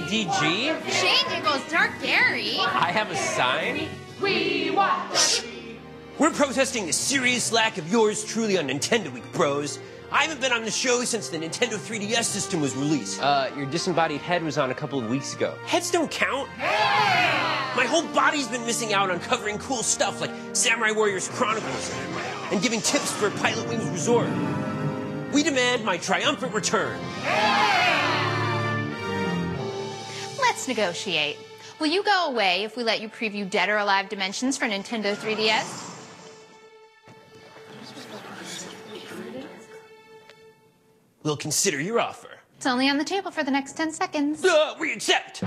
DG? Shane equals Dark Gary. I have a sign? We watch. We're protesting the serious lack of yours truly on Nintendo Week, bros. I haven't been on the show since the Nintendo 3DS system was released. Your disembodied head was on a couple of weeks ago. Heads don't count. My whole body's been missing out on covering cool stuff like Samurai Warriors Chronicles and giving tips for Pilotwings Resort. We demand my triumphant return. Let's negotiate. Will you go away if we let you preview Dead or Alive Dimensions for Nintendo 3DS? We'll consider your offer. It's only on the table for the next 10 seconds. We accept!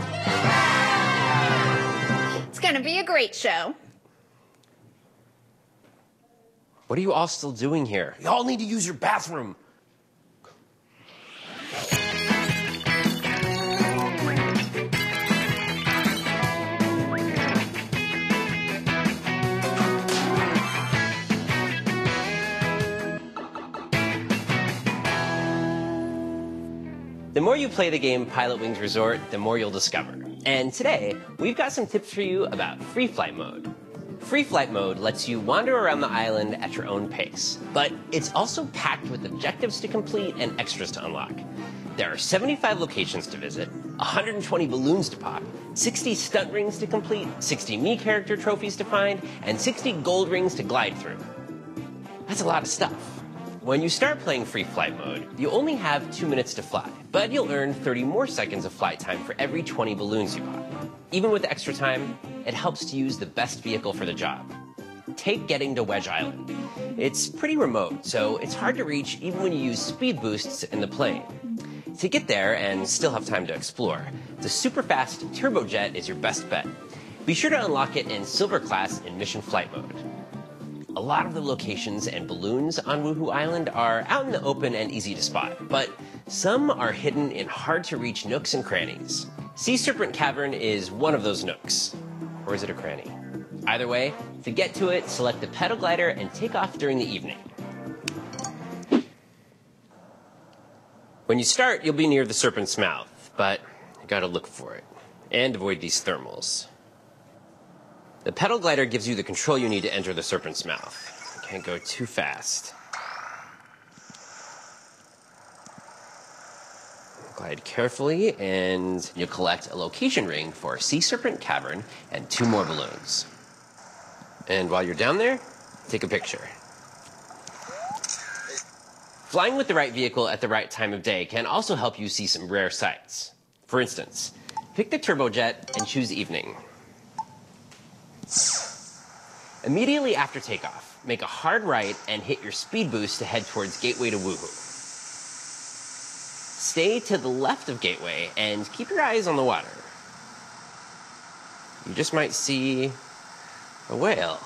It's gonna be a great show. What are you all still doing here? You all need to use your bathroom. The more you play the game Pilotwings Resort, the more you'll discover. And today, we've got some tips for you about free flight mode. Free flight mode lets you wander around the island at your own pace, but it's also packed with objectives to complete and extras to unlock. There are 75 locations to visit, 120 balloons to pop, 60 stunt rings to complete, 60 Mii character trophies to find, and 60 gold rings to glide through. That's a lot of stuff. When you start playing free flight mode, you only have 2 minutes to fly, but you'll earn 30 more seconds of flight time for every 20 balloons you pop. Even with the extra time, it helps to use the best vehicle for the job. Take getting to Wedge Island. It's pretty remote, so it's hard to reach even when you use speed boosts in the plane. To get there and still have time to explore, the super fast turbojet is your best bet. Be sure to unlock it in Silver Class in Mission Flight Mode. A lot of the locations and balloons on Woohoo Island are out in the open and easy to spot, but some are hidden in hard-to-reach nooks and crannies. Sea Serpent Cavern is one of those nooks. Or is it a cranny? Either way, to get to it, select the pedal glider and take off during the evening. When you start, you'll be near the Serpent's Mouth, but you gotta look for it, and avoid these thermals. The pedal glider gives you the control you need to enter the Serpent's Mouth. You can't go too fast. Glide carefully, and you'll collect a location ring for Sea Serpent Cavern and 2 more balloons. And while you're down there, take a picture. Flying with the right vehicle at the right time of day can also help you see some rare sights. For instance, pick the turbojet and choose evening. Immediately after takeoff, make a hard right and hit your speed boost to head towards Gateway to Woohoo. Stay to the left of Gateway and keep your eyes on the water. You just might see a whale.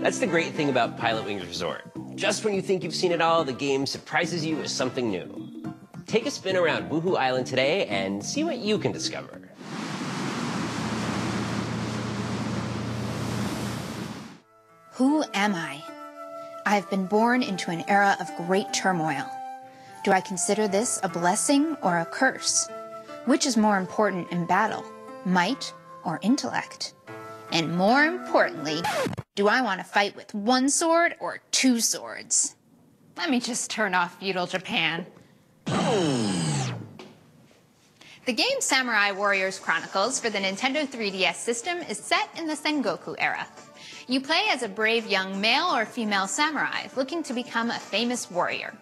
That's the great thing about Pilotwings Resort. Just when you think you've seen it all, the game surprises you with something new. Take a spin around Woohoo Island today and see what you can discover. Who am I? I have been born into an era of great turmoil. Do I consider this a blessing or a curse? Which is more important in battle, might or intellect? And more importantly, do I want to fight with 1 sword or 2 swords? Let me just turn off feudal Japan. The game Samurai Warriors Chronicles for the Nintendo 3DS system is set in the Sengoku era. You play as a brave young male or female samurai looking to become a famous warrior.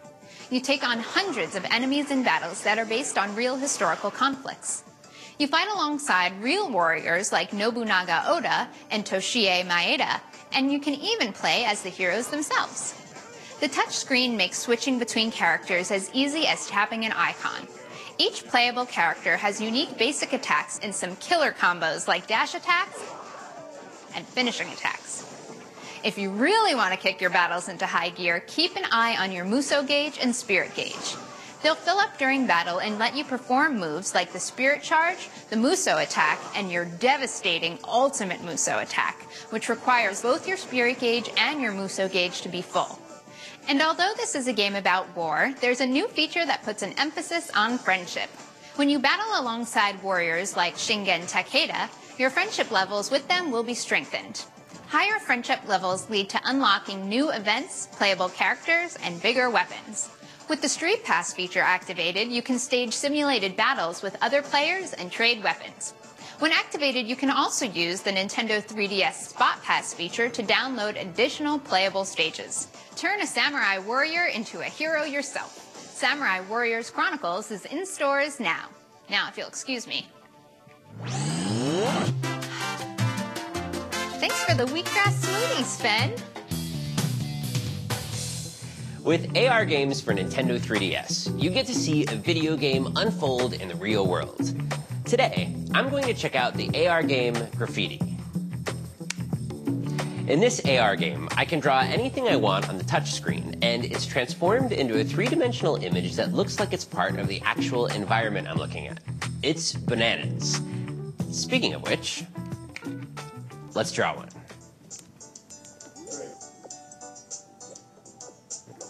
You take on hundreds of enemies in battles that are based on real historical conflicts. You fight alongside real warriors like Nobunaga Oda and Toshie Maeda, and you can even play as the heroes themselves. The touchscreen makes switching between characters as easy as tapping an icon. Each playable character has unique basic attacks and some killer combos like dash attacks and finishing attacks. If you really want to kick your battles into high gear, keep an eye on your Muso gauge and Spirit gauge. They'll fill up during battle and let you perform moves like the Spirit Charge, the Muso attack, and your devastating Ultimate Muso attack, which requires both your Spirit gauge and your Muso gauge to be full. And although this is a game about war, there's a new feature that puts an emphasis on friendship. When you battle alongside warriors like Shingen Takeda, your friendship levels with them will be strengthened. Higher friendship levels lead to unlocking new events, playable characters, and bigger weapons. With the Street Pass feature activated, you can stage simulated battles with other players and trade weapons. When activated, you can also use the Nintendo 3DS Spot Pass feature to download additional playable stages. Turn a samurai warrior into a hero yourself. Samurai Warriors Chronicles is in stores now. Now, if you'll excuse me. Thanks for the wheatgrass smoothie, Sven. With AR games for Nintendo 3DS, you get to see a video game unfold in the real world. Today, I'm going to check out the AR game Graffiti. In this AR game, I can draw anything I want on the touchscreen, and it's transformed into a three-dimensional image that looks like it's part of the actual environment I'm looking at. It's bananas. Speaking of which, let's draw one.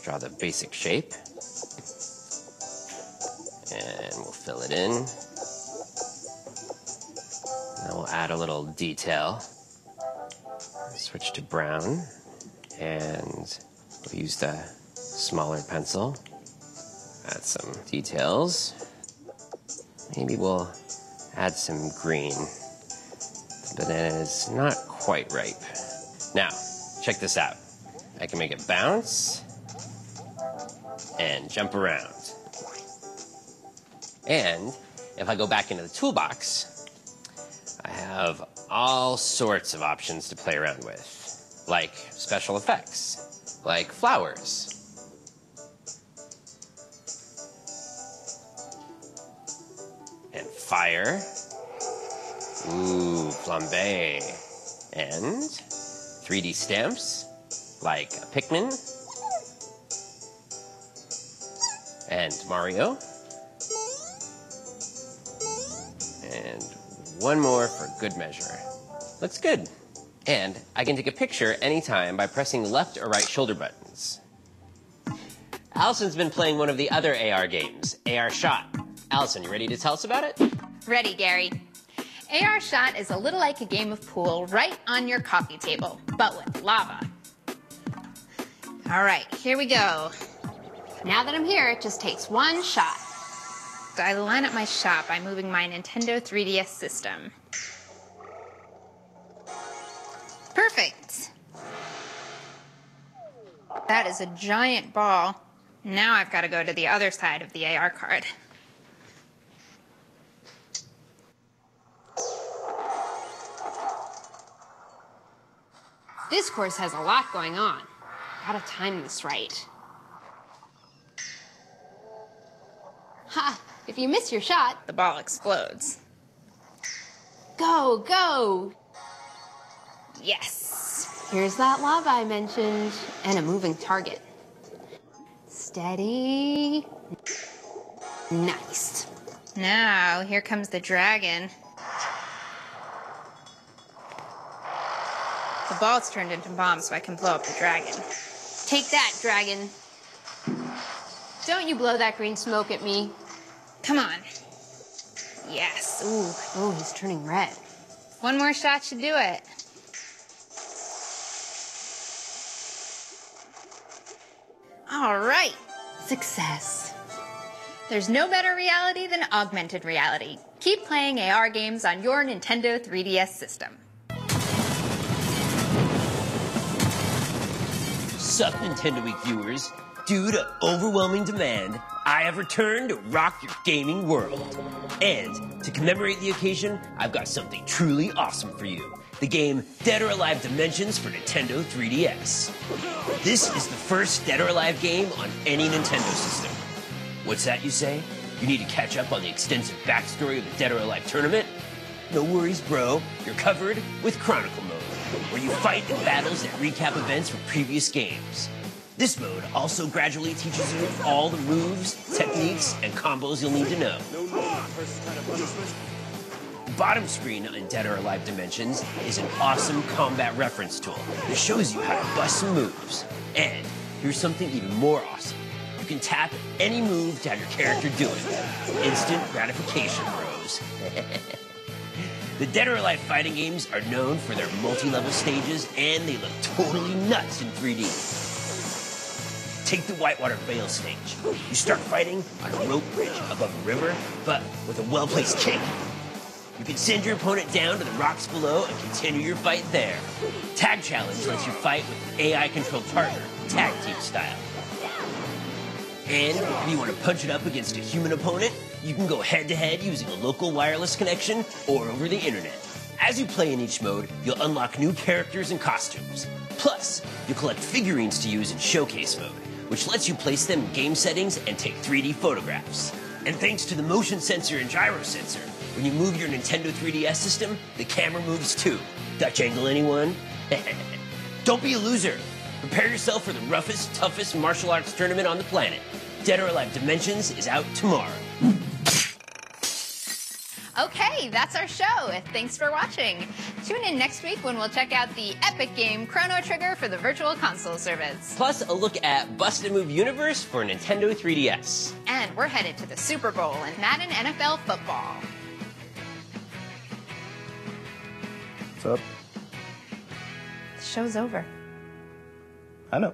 Draw the basic shape. And we'll fill it in. Now we'll add a little detail. Switch to brown. And we'll use the smaller pencil. Add some details. Maybe we'll add some green. The banana is not quite ripe. Now, check this out. I can make it bounce and jump around. And if I go back into the toolbox, I have all sorts of options to play around with, like special effects, like flowers. And fire. Ooh, flambe. And 3D stamps, like a Pikmin. And Mario. And one more for good measure. Looks good. And I can take a picture anytime by pressing the left or right shoulder buttons. Allison's been playing one of the other AR games, AR Shot. Allison, you ready to tell us about it? Ready, Gary. AR Shot is a little like a game of pool right on your coffee table, but with lava. All right, here we go. Now that I'm here, it just takes one shot. So I line up my shot by moving my Nintendo 3DS system. Perfect. That is a giant ball. Now I've got to go to the other side of the AR card. This course has a lot going on. Gotta time this right. Ha! If you miss your shot, the ball explodes. Go, go! Yes! Here's that lava I mentioned, and a moving target. Steady. Nice. Now, here comes the dragon. The ball's turned into bombs so I can blow up the dragon. Take that, dragon. Don't you blow that green smoke at me. Come on. Yes. Ooh, he's turning red. One more shot should do it. All right. Success. There's no better reality than augmented reality. Keep playing AR games on your Nintendo 3DS system. Sup, Nintendo Week viewers? Due to overwhelming demand, I have returned to rock your gaming world. And to commemorate the occasion, I've got something truly awesome for you. The game Dead or Alive Dimensions for Nintendo 3DS. This is the first Dead or Alive game on any Nintendo system. What's that, you say? You need to catch up on the extensive backstory of the Dead or Alive tournament? No worries, bro. You're covered with Chronicle mode, where you fight in battles that recap events from previous games. This mode also gradually teaches you all the moves, techniques, and combos you'll need to know. The bottom screen on Dead or Alive Dimensions is an awesome combat reference tool that shows you how to bust some moves. And here's something even more awesome. You can tap any move to have your character do it. Instant gratification, bros. The Dead or Alive fighting games are known for their multi-level stages, and they look totally nuts in 3D. Take the Whitewater Vale stage. You start fighting on a rope bridge above a river, but with a well-placed kick. You can send your opponent down to the rocks below and continue your fight there. Tag Challenge lets you fight with an AI-controlled partner, tag team style. And if you want to punch it up against a human opponent, you can go head-to-head using a local wireless connection or over the internet. As you play in each mode, you'll unlock new characters and costumes. Plus, you'll collect figurines to use in Showcase mode, which lets you place them in game settings and take 3D photographs. And thanks to the motion sensor and gyro sensor, when you move your Nintendo 3DS system, the camera moves too. Dutch angle, anyone? Don't be a loser. Prepare yourself for the roughest, toughest martial arts tournament on the planet. Dead or Alive Dimensions is out tomorrow. Okay, that's our show. Thanks for watching. Tune in next week when we'll check out the epic game Chrono Trigger for the Virtual Console service. Plus, a look at Bust a Move Universe for Nintendo 3DS. And we're headed to the Super Bowl and Madden NFL football. What's up? The show's over. I know.